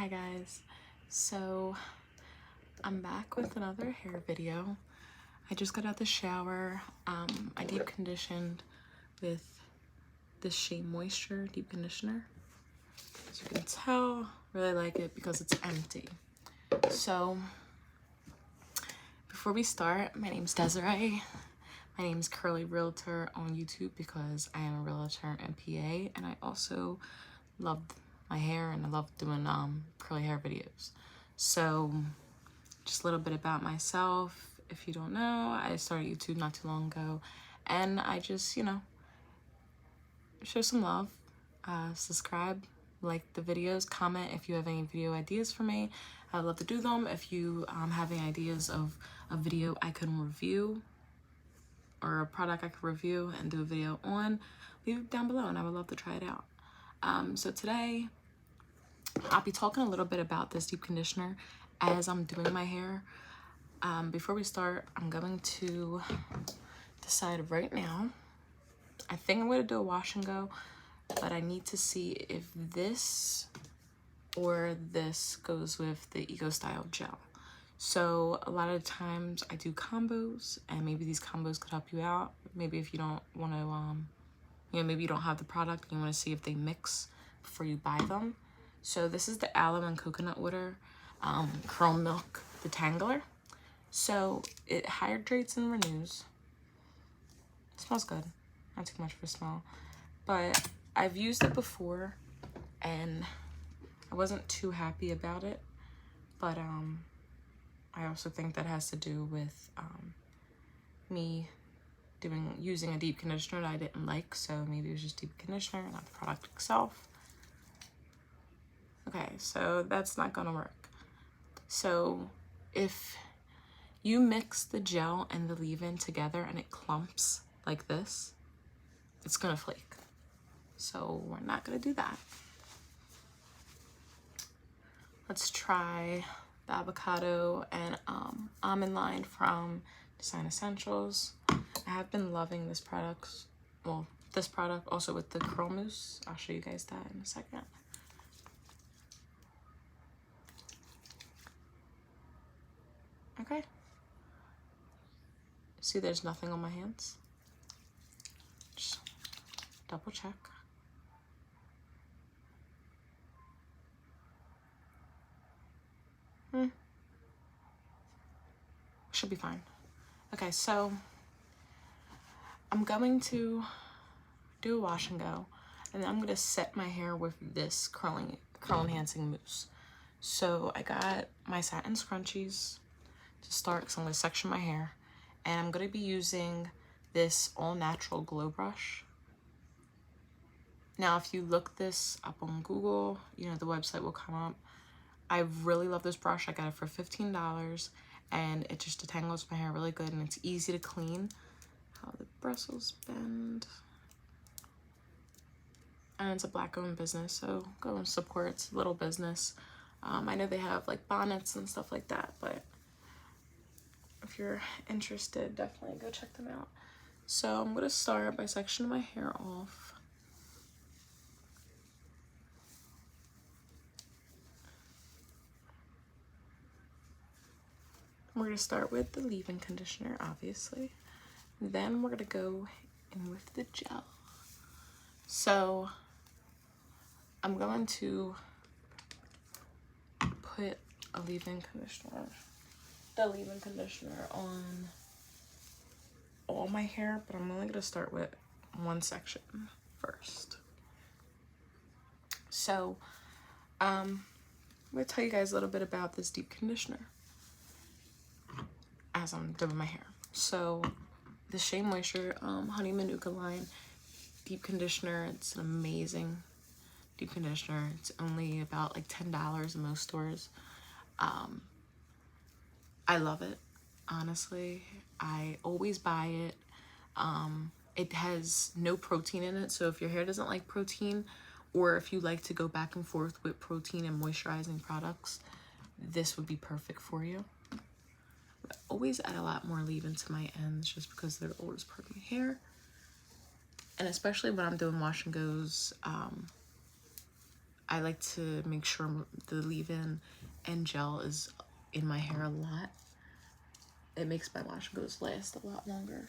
Hi guys, so I'm back with another hair video. I just got out the shower. I deep conditioned with this Shea Moisture deep conditioner. As you can tell, really like it because it's empty. So before we start, my name's Desiree. My name's Curly Realtor on YouTube because I am a realtor and PA, and I also love my hair and I love doing curly hair videos. So just a little bit about myself. If you don't know, I started YouTube not too long ago, and I just, show some love, subscribe, like the videos, comment if you have any video ideas for me. I'd love to do them. If you have any ideas of a video I can review or a product I could review and do a video on, leave it down below and I would love to try it out. So today I'll be talking a little bit about this deep conditioner as I'm doing my hair. Before we start, I'm going to decide right now. I think I'm going to do a wash and go, but I need to see if this or this goes with the Eco Style gel. So a lot of times I do combos, and maybe these combos could help you out. Maybe if you don't want to, maybe you don't have the product and you want to see if they mix before you buy them. So this is the aloe and coconut water curl milk detangler. So it hydrates and renews. It smells good. Not too much for smell. But I've used it before and I wasn't too happy about it. But I also think that has to do with me using a deep conditioner that I didn't like. So maybe it was just deep conditioner, not the product itself. Okay, so that's not gonna work. So if you mix the gel and the leave-in together and it clumps like this, it's gonna flake. So we're not gonna do that. Let's try the avocado and almond line from Design Essentials. I have been loving this product. Well, this product also with the curl mousse. I'll show you guys that in a second. Okay. See, there's nothing on my hands. Just double check. Should be fine. Okay, so I'm going to do a wash and go, and then I'm gonna set my hair with this curl enhancing mousse. So I got my satin scrunchies to start because I'm gonna section my hair, and I'm gonna be using this all natural glow brush. Now, if you look this up on Google, the website will come up. I really love this brush. I got it for $15, and it just detangles my hair really good, and it's easy to clean. How the bristles bend. And it's a Black-owned business, so go and support its little business. I know they have like bonnets and stuff like that, but if you're interested, definitely go check them out. So I'm gonna start by sectioning my hair off. We're gonna start with the leave-in conditioner, obviously. Then we're gonna go in with the gel. So I'm going to put a leave-in conditioner, on all my hair, but I'm only gonna start with one section first. So I'm gonna tell you guys a little bit about this deep conditioner as I'm doing my hair. So the Shea Moisture Honey Manuka line deep conditioner, it's an amazing deep conditioner. It's only about like $10 in most stores. I love it, honestly. I always buy it. It has no protein in it, so if your hair doesn't like protein, or if you like to go back and forth with protein and moisturizing products, this would be perfect for you. I always add a lot more leave-in to my ends just because they're the oldest part of my hair. And especially when I'm doing wash and goes, I like to make sure the leave-in and gel is in my hair a lot. It makes my wash and goes last a lot longer.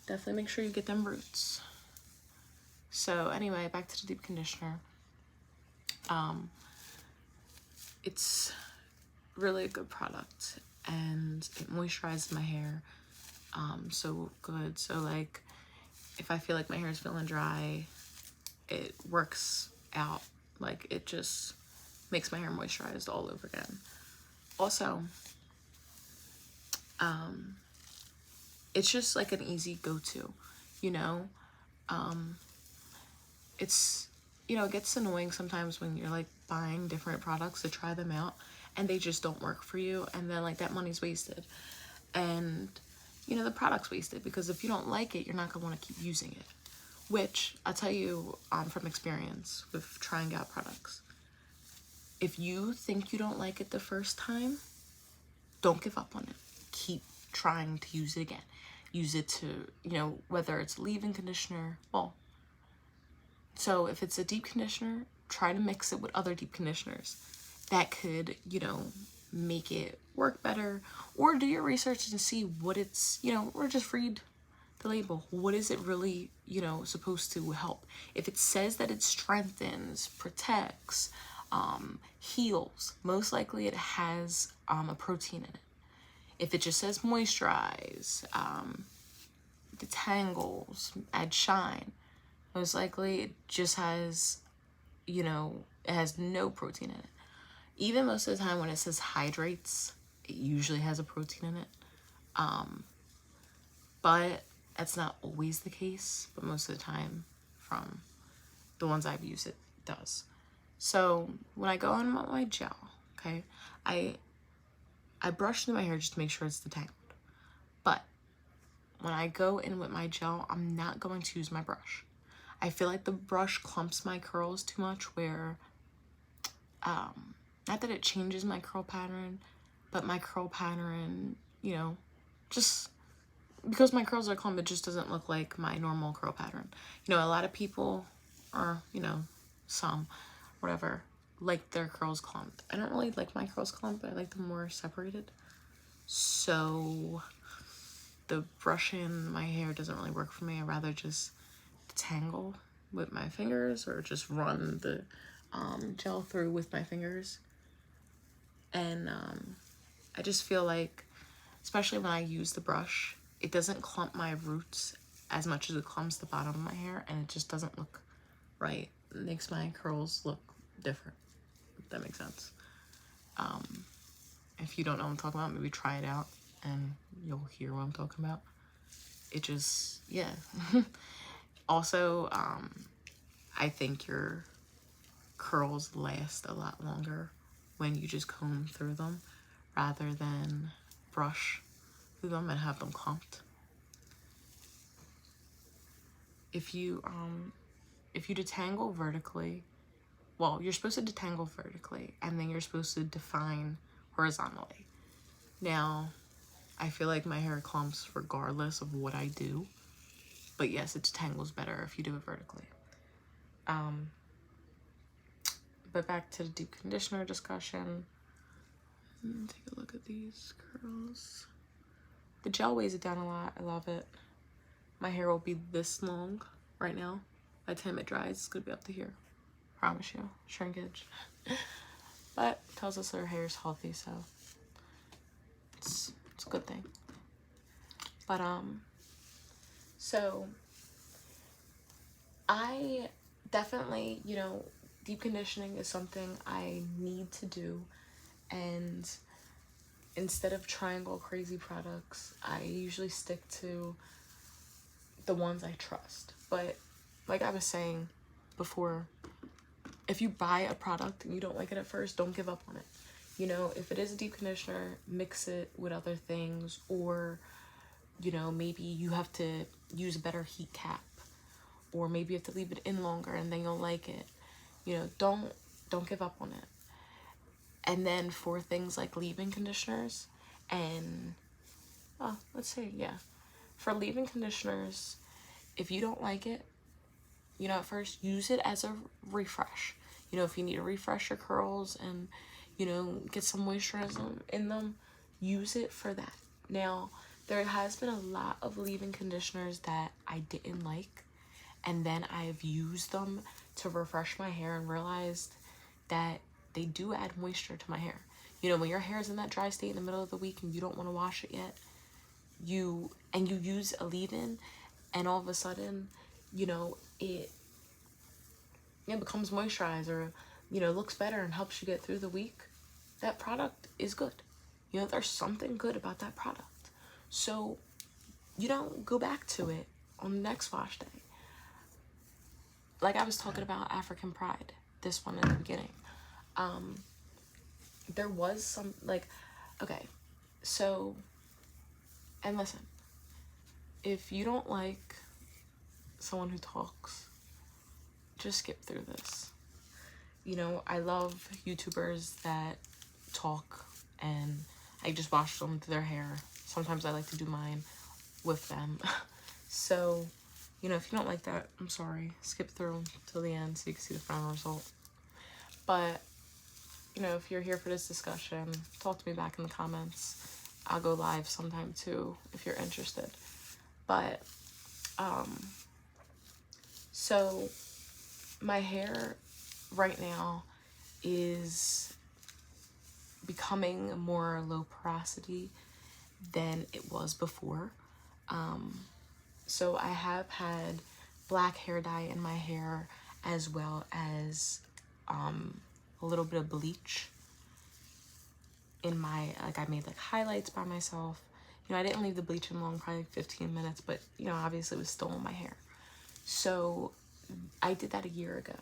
Definitely make sure you get them roots. So anyway, back to the deep conditioner. It's really a good product, and it moisturizes my hair so good. So like if I feel like my hair is feeling dry, it works out. Like it just makes my hair moisturized all over again. Also, it's just like an easy go-to, you know. It's, you know, it gets annoying sometimes when you're like buying different products to try them out and they just don't work for you, and then like that money's wasted, and you know the product's wasted, because if you don't like it, you're not gonna want to keep using it. Which I'll tell you from experience with trying out products, if you think you don't like it the first time, don't give up on it. Keep trying to use it again. Use it to, you know, whether it's leave-in conditioner, well, so if it's a deep conditioner, try to mix it with other deep conditioners that could, you know, make it work better, or do your research and see what it's, you know, or just read the label. What is it really, you know, supposed to help? If it says that it strengthens, protects, heals, most likely it has a protein in it. If it just says moisturize, detangles, add shine, most likely it just has, you know, it has no protein in it. Even most of the time when it says hydrates, it usually has a protein in it. But that's not always the case, but most of the time from the ones I've used, it does. So when I go on my gel, okay, I brush through my hair just to make sure it's detangled. But when I go in with my gel, I'm not going to use my brush. I feel like the brush clumps my curls too much, where not that it changes my curl pattern, but my curl pattern, you know, just because my curls are clumped, it just doesn't look like my normal curl pattern. You know, a lot of people, or, you know, some, whatever, like their curls clumped. I don't really like my curls clumped. I like them more separated. So the brushing my hair doesn't really work for me. I'd rather just detangle with my fingers, or just run the gel through with my fingers. And I just feel like, especially when I use the brush, it doesn't clump my roots as much as it clumps the bottom of my hair, and it just doesn't look right. It makes my curls look different, if that makes sense. If you don't know what I'm talking about, maybe try it out and you'll hear what I'm talking about. It just, yeah. Also, I think your curls last a lot longer when you just comb through them rather than brush through them and have them clumped. If you detangle vertically, well, you're supposed to detangle vertically, and then you're supposed to define horizontally. Now, I feel like my hair clumps regardless of what I do, but yes, it detangles better if you do it vertically. But back to the deep conditioner discussion. Take a look at these curls. The gel weighs it down a lot. I love it. My hair will be this long right now. By the time it dries, it's gonna be up to here. Promise you. Shrinkage. But it tells us our hair is healthy, so it's a good thing. But so I definitely, you know, deep conditioning is something I need to do, and instead of trying all crazy products, I usually stick to the ones I trust. But like I was saying before, if you buy a product and you don't like it at first, don't give up on it. You know, if it is a deep conditioner, mix it with other things, or, you know, maybe you have to use a better heat cap, or maybe you have to leave it in longer and then you'll like it. You know, don't give up on it. And then for things like leave-in conditioners and, let's say, yeah, for leave-in conditioners, if you don't like it, you know, at first, use it as a refresh. You know, if you need to refresh your curls and, you know, get some moisturizing in them, use it for that. Now, there has been a lot of leave-in conditioners that I didn't like, and then I've used them to refresh my hair and realized that they do add moisture to my hair. You know, when your hair is in that dry state in the middle of the week and you don't want to wash it yet, you use a leave-in, and all of a sudden, you know, it becomes moisturized, or, you know, looks better and helps you get through the week. That product is good. You know, there's something good about that product. So, you don't go back to it on the next wash day. Like I was talking about African Pride, this one in the beginning. There was some, like, okay, so, and listen, if you don't like someone who talks, just skip through this. You know, I love YouTubers that talk, and I just watch them do their hair. Sometimes I like to do mine with them. So, you know, if you don't like that, I'm sorry. Skip through till the end so you can see the final result. But, you know, if you're here for this discussion, talk to me back in the comments. I'll go live sometime too if you're interested. But, so my hair right now is becoming more low porosity than it was before. So I have had black hair dye in my hair, as well as a little bit of bleach in my, like, I made like highlights by myself. You know, I didn't leave the bleach in long, probably like 15 minutes, but, you know, obviously it was still in my hair. So I did that a year ago.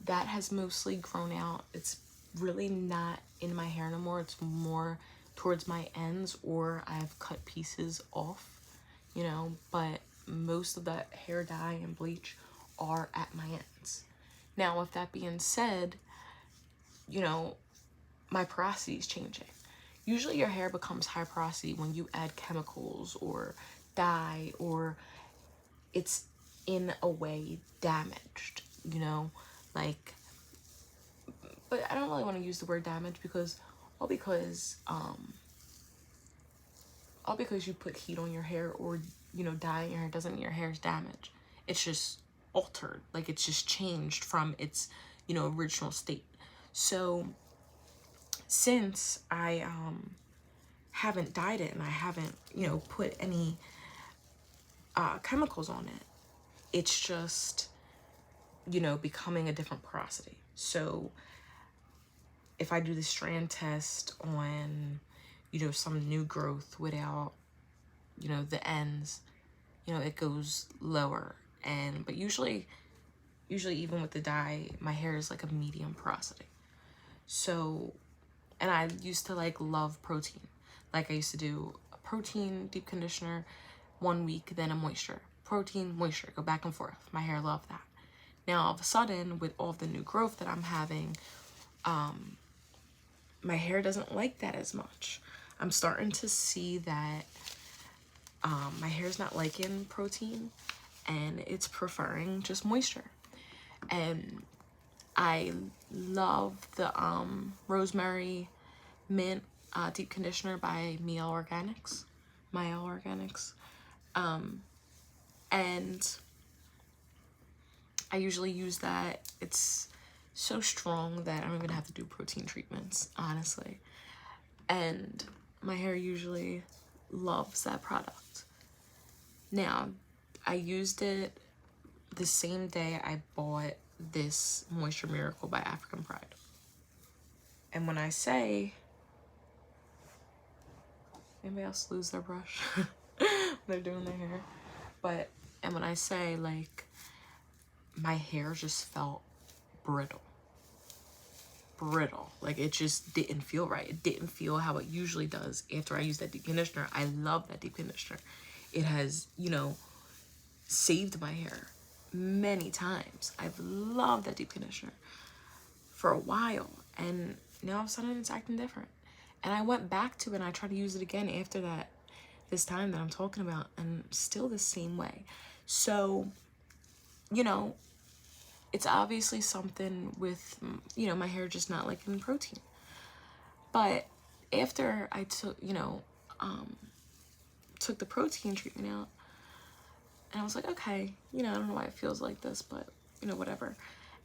That has mostly grown out. It's really not in my hair no more. It's more towards my ends, or I've cut pieces off, you know, but most of that hair dye and bleach are at my ends. Now, with that being said, you know, my porosity is changing. Usually your hair becomes high porosity when you add chemicals or dye, or it's in a way damaged, you know, like, but I don't really want to use the word damage because you put heat on your hair or, you know, dye in your hair doesn't mean your hair is damaged. It's just altered, like it's just changed from its, you know, original state. So since I haven't dyed it and I haven't, you know, put any chemicals on it, it's just, you know, becoming a different porosity. So if I do the strand test on, you know, some new growth without, you know, the ends, you know, it goes lower. And but usually even with the dye, my hair is like a medium porosity. So, and I used to like love protein. Like I used to do a protein deep conditioner 1 week, then a moisture, protein, moisture, go back and forth. My hair loved that. Now all of a sudden, with all of the new growth that I'm having, my hair doesn't like that as much. I'm starting to see that my hair's not liking protein and it's preferring just moisture. And I love the rosemary mint deep conditioner by Miel Organics. And I usually use that. It's so strong that I don't even have to do protein treatments, honestly. And my hair usually loves that product. Now, I used it the same day I bought this Moisture Miracle by African Pride. And when I say, anybody else lose their brush when they're doing their hair? But, and when I say, like, my hair just felt brittle. Like, it just didn't feel right. It didn't feel how it usually does after I use that deep conditioner. I love that deep conditioner. It has, you know, saved my hair many times. I've loved that deep conditioner for a while, and now all of a sudden it's acting different. And I went back to it and I tried to use it again after that, this time that I'm talking about, and still the same way. So, you know, it's obviously something with, you know, my hair just not liking protein. But after I took, you know, took the protein treatment out, and I was like, okay, you know, I don't know why it feels like this, but, you know, whatever.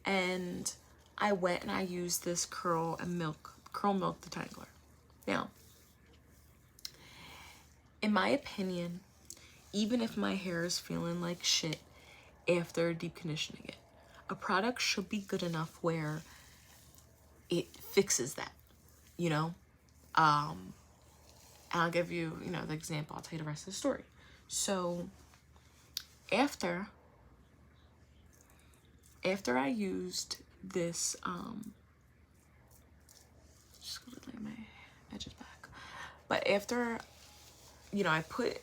And I went and I used this curl milk detangler. Now, in my opinion, even if my hair is feeling like shit after deep conditioning it, a product should be good enough where it fixes that, you know? And I'll give you, you know, the example. I'll tell you the rest of the story. So after I used this, just gonna lay my edges back. But after, you know, I put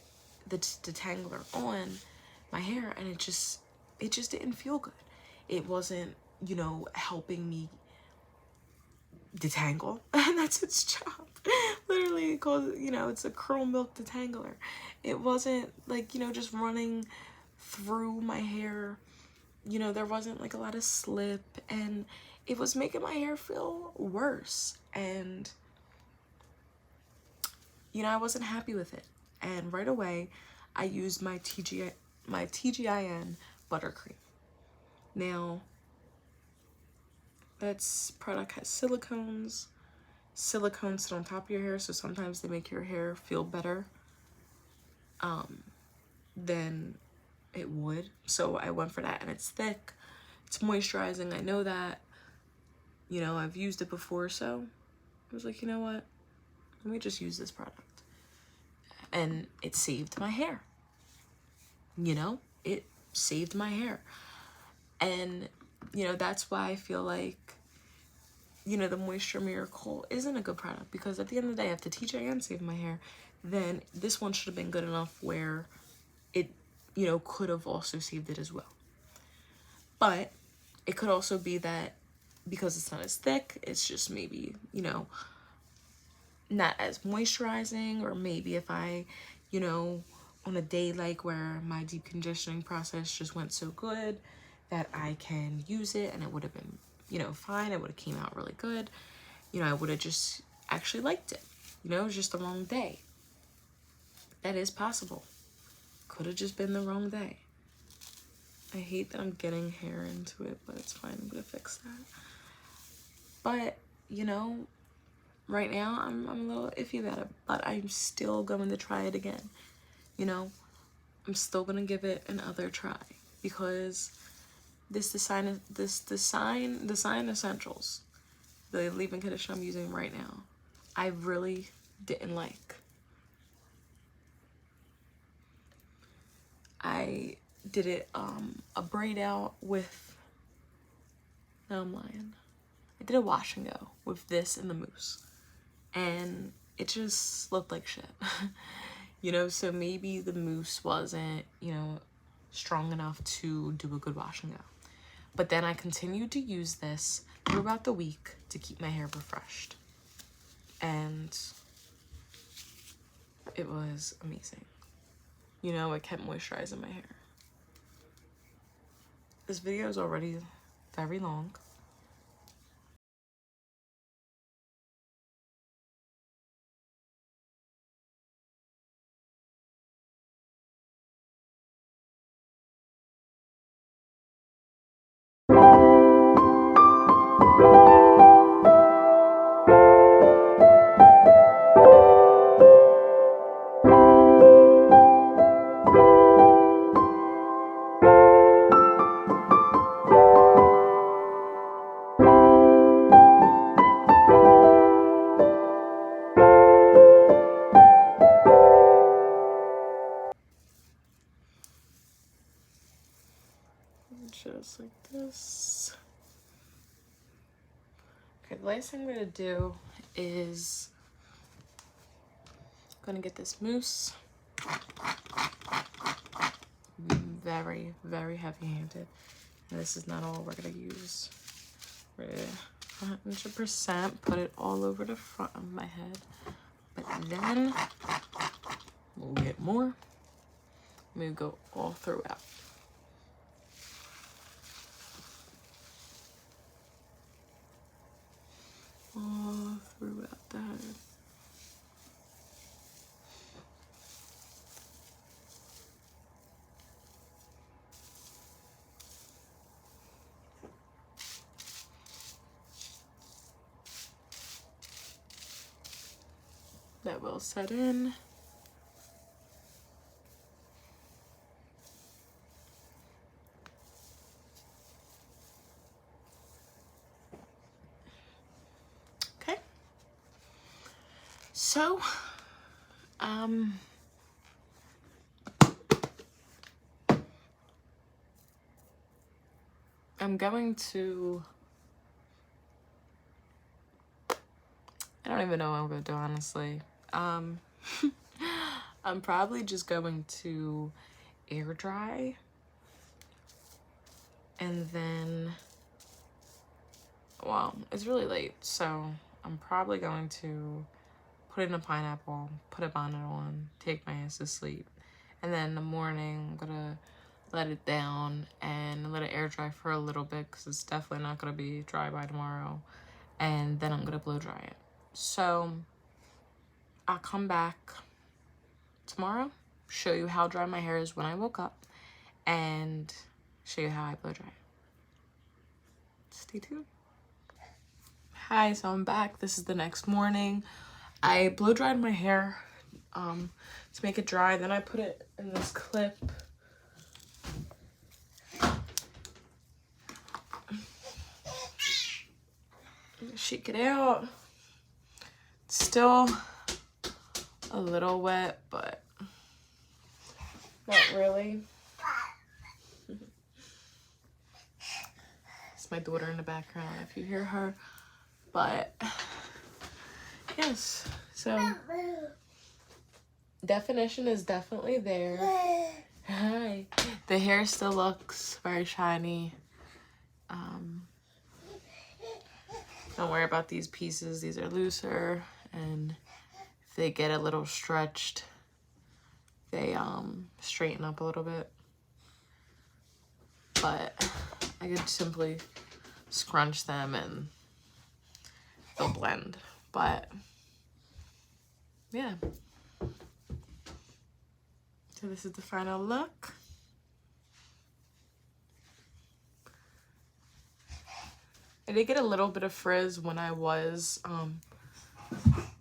the detangler on my hair, and it just didn't feel good. It wasn't, you know, helping me detangle, and that's its job. Literally called, you know, it's a curl milk detangler. It wasn't like, you know, just running through my hair. You know, there wasn't like a lot of slip, and it was making my hair feel worse. And, you know, I wasn't happy with it. And right away, I used my TGIN buttercream. Now, that's product has silicones. Silicones sit on top of your hair, so sometimes they make your hair feel better than it would. So I went for that, and it's thick. It's moisturizing. I know that. You know, I've used it before, so I was like, you know what? Let me just use this product. And it saved my hair. You know, it saved my hair. And, you know, that's why I feel like, you know, the Moisture Miracle isn't a good product, because at the end of the day, if the TJN saved my hair, then this one should have been good enough where it, you know, could have also saved it as well. But it could also be that because it's not as thick, it's just maybe, you know, not as moisturizing, or maybe if I, you know, on a day like where my deep conditioning process just went so good that I can use it and it would have been, you know, fine. It would have came out really good. You know, I would have just actually liked it. You know, it was just the wrong day. That is possible. Could have just been the wrong day. I hate that I'm getting hair into it, but it's fine. I'm gonna fix that. But, you know, right now I'm a little iffy about it, but I'm still going to try it again. You know, I'm still gonna give it another try, because this Design Essentials, the leave-in conditioner I'm using right now, I really didn't like. I did it a braid out with, no, I'm lying. I did a wash and go with this and the mousse, and it just looked like shit. You know, so maybe the mousse wasn't, you know, strong enough to do a good wash and go. But then I continued to use this throughout the week to keep my hair refreshed. And it was amazing. You know, it kept moisturizing my hair. This video is already very long. Just like this. Okay, the last thing I'm gonna do is I'm gonna get this mousse. Very, very heavy-handed. And this is not all we're gonna use. We're gonna 100% put it all over the front of my head. But then we'll get more. We'll go all throughout. that will set in. Okay. So, I'm going to, I don't even know what I'm going to do, honestly. I'm probably just going to air dry, and then, well, it's really late, so I'm probably going to put in a pineapple, put a bonnet on, take my ass to sleep, and then in the morning I'm gonna let it down and let it air dry for a little bit, because it's definitely not gonna be dry by tomorrow, and then I'm gonna blow dry it. So I'll come back tomorrow, show you how dry my hair is when I woke up, and show you how I blow dry it. Stay tuned. Hi, so I'm back. This is the next morning. I blow dried my hair to make it dry. Then I put it in this clip. Shake it out. It's still a little wet, but not really. It's my daughter in the background if you hear her. But yes, so definition is definitely there. Hi. The hair still looks very shiny. Don't worry about these pieces. These are looser, and if they get a little stretched, they straighten up a little bit. But I could simply scrunch them and they'll blend. But yeah. So this is the final look. I did get a little bit of frizz when I was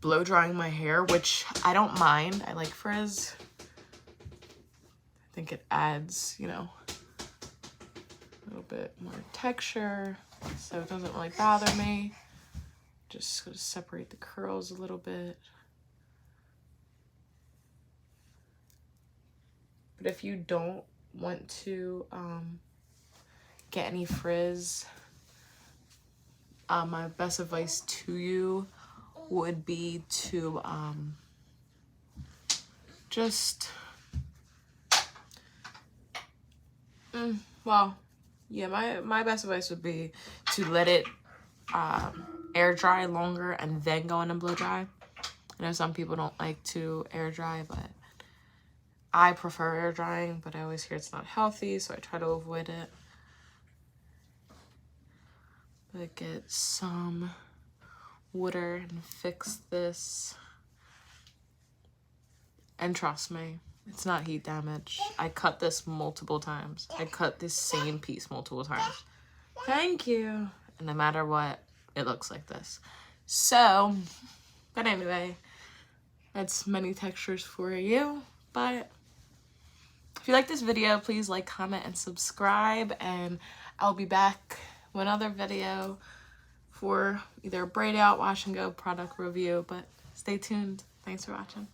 blow drying my hair, which I don't mind. I like frizz. I think it adds, you know, a little bit more texture, so it doesn't really bother me. Just gonna separate the curls a little bit. But if you don't want to get any frizz, my best advice to you would be to just well, yeah, my best advice would be to let it air dry longer and then go in and blow dry. I know some people don't like to air dry, but I prefer air drying, but I always hear it's not healthy, so I try to avoid it. But get some water and fix this. And trust me, it's not heat damage. I cut this multiple times. I cut this same piece multiple times. Thank you. And no matter what, it looks like this. So, but anyway, that's many textures for you. But if you like this video, please like, comment, and subscribe. And I'll be back with another video for either a braid out, wash and go product review. But stay tuned. Thanks for watching.